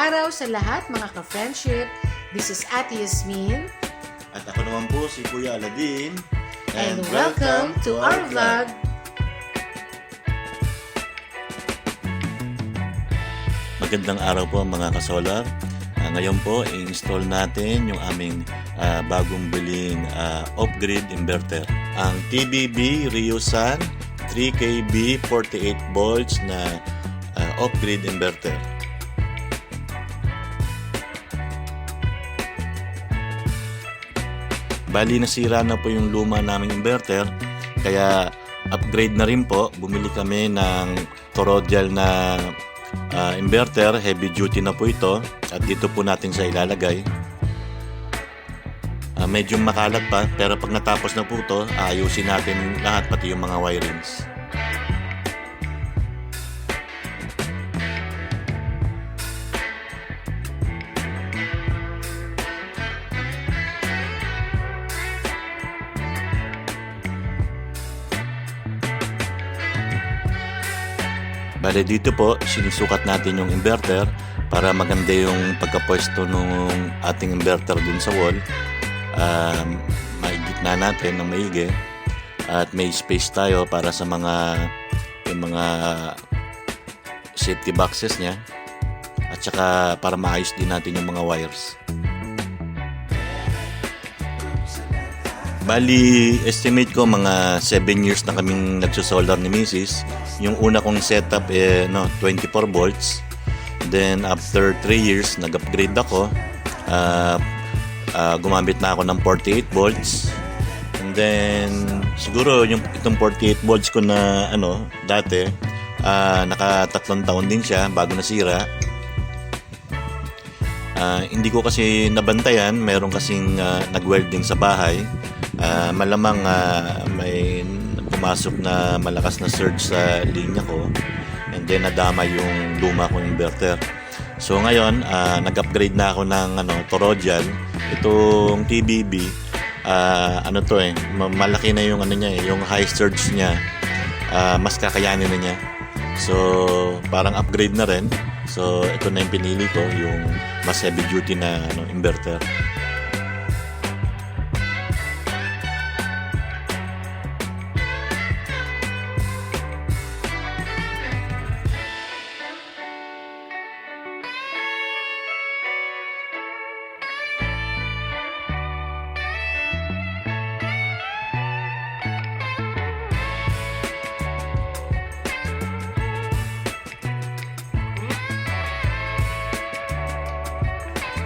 araw sa lahat mga ka-friendship. This is Ate Yasmin. At ako naman po si Kuya Aladin. And welcome to our vlog. Magandang araw po mga kasolar. Ngayon po, i-install natin yung aming bagong biling off-grid inverter. Ang TBB Ryosan 3KB 48 volts na off-grid inverter. Bali nasira na po yung luma naming inverter, kaya upgrade na rin po. Bumili kami ng toroidal na inverter, heavy duty na po ito, at dito po natin sa ilalagay. Medyo makalat pa, pero pag natapos na po ito, ayusin natin lahat, pati yung mga wirings. Bale dito po, sinusukat natin yung inverter para maganda yung pagkapwesto ng ating inverter dun sa wall. Maigit na natin ng maigi at may space tayo para sa yung mga safety boxes niya, at saka para maayos din natin yung mga wires. Bali, estimate ko mga 7 years na kaming nagsusolar ni Mrs. Yung una kong setup 24 volts. Then after 3 years, nag-upgrade ako. Gumamit na ako ng 48 volts. And then siguro itong 48 volts ko na dati, naka 3 taon din siya bago nasira. Hindi ko kasi nabantayan, meron kasing nag-welding sa bahay. Malamang may pumasok na malakas na surge sa linya ko, and then nadama yung luma kong inverter. So ngayon, nag-upgrade na ako ng toroidal. Itong TBB, malaki na yung yung high surge niya, mas kakayanin na niya. So parang upgrade na rin. So ito na yung pinili ko, yung mas heavy duty na inverter.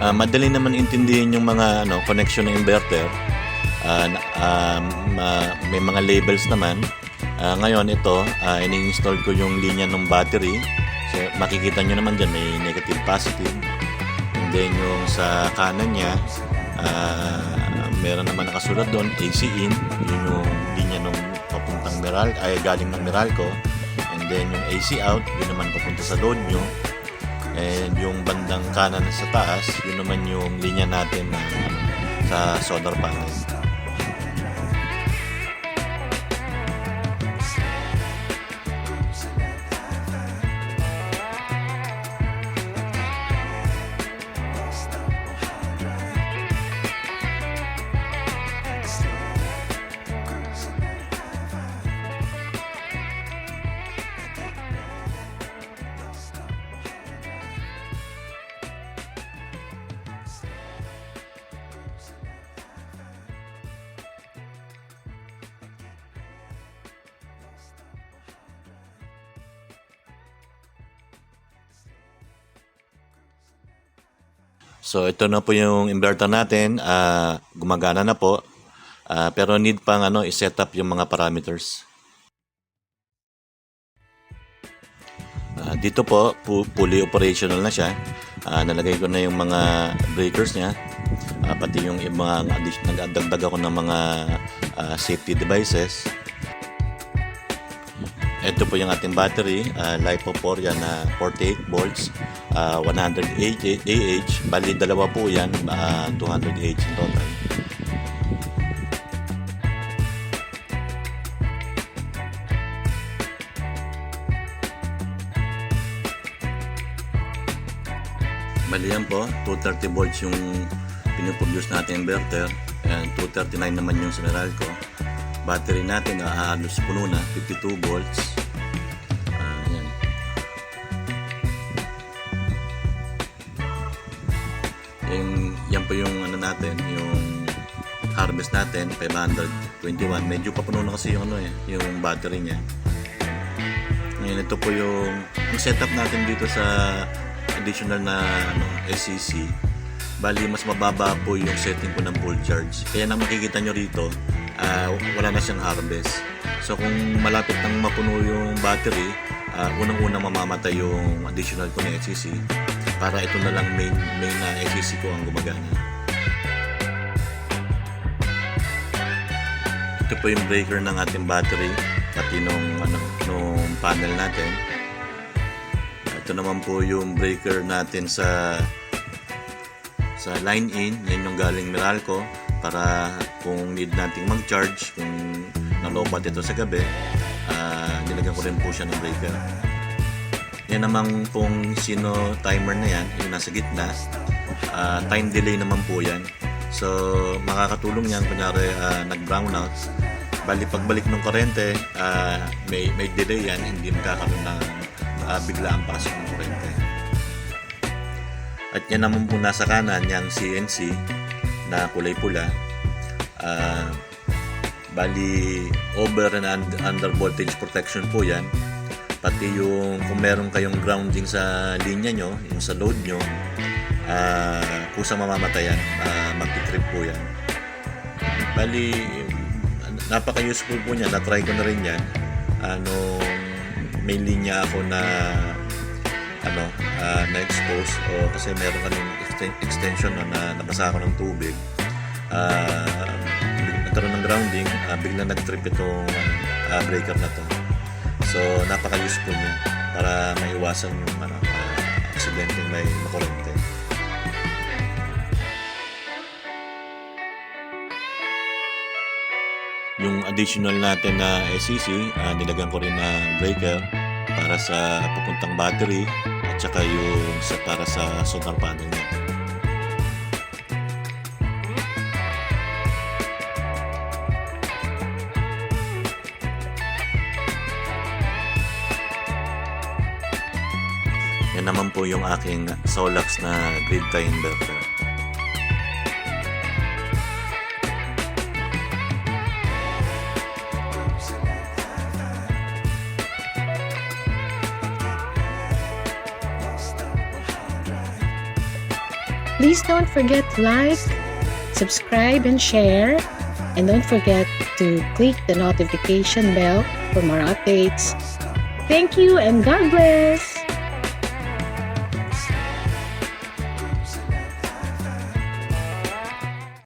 Madali naman intindihin yung mga connection ng inverter. May mga labels naman. Ngayon ito, ini-install ko yung linya ng battery. So, makikita nyo naman dyan, may negative, positive. And then yung sa kanan niya, meron naman nakasulat doon, AC in. Yun yung linya ng papuntang galing ng Meralco. And then yung AC out, yun naman papunta sa load nyo. And yung bandang kanan sa taas, yun naman yung linya natin sa solar panel. So ito na po yung inverter natin, gumagana na po, pero need pang i-set up yung mga parameters. Dito po, fully operational na siya. Nalagay ko na yung mga breakers niya, pati yung mga nag-adagdag ako ng mga safety devices. Ito po yung ating battery, LiPo4 yan na 48 volts, 100 AH, bali dalawa po yan, 200 AH in total. Bali yan po, 230 volts yung pinuproduce natin inverter. And 239 naman yung sa Meralco. Battery natin halos puno na, 52 volts. Yan. Yan po yung ano natin, yung harvest natin, 521. Medyo papuno na kasi yung yung battery niya. Ngayon ito po yung setup natin dito sa additional na SCC. Bali mas mababa po yung setting ko ng full charge. Kaya nang makikita nyo rito, wala na siyang harvest. So kung malapit nang mapuno yung battery, unang-unang mamamatay yung additional ko na SCC para ito na lang main na SCC ko ang gumagana. Ito po yung breaker ng ating battery pati nung panel natin. Ito naman po yung breaker natin sa line in, yan yung galing Meralco para kung need nating mag-charge, kung nalobat ito sa gabi, nilagyan ko rin po siya ng breaker. Yan namang pong sino timer na yan, yung nasa gitna, time delay naman po yan. So makakatulong yan kunyari nag-brown out, bali pagbalik ng kurente, may delay yan, hindi magkakaroon ng bigla ang pasok ng kurente. At yan naman po nasa kanan, yung CNC na kulay pula. Bali over and under voltage protection po yan. Pati yung kung meron kayong grounding sa linya nyo, yung sa load nyo, kusang mamamatayan, magti-trip po yan. Bali napaka-useful po niya, na-try ko na rin yan. May linya ako na na-expose kasi meron kaming extension na nabasa ako ng tubig. Nagkaroon ng grounding, biglang nag-trip itong breaker na to. So napaka-useful niya para maiwasan yung aksidente may makurente. Yung additional natin na SCC, nilagyan ko rin ng breaker para sa pupuntang battery at saka yung para sa solar panel niya. Yan naman po yung aking Solax na grid tie inverter. Please don't forget to like, subscribe, and share. And don't forget to click the notification bell for more updates. Thank you and God bless!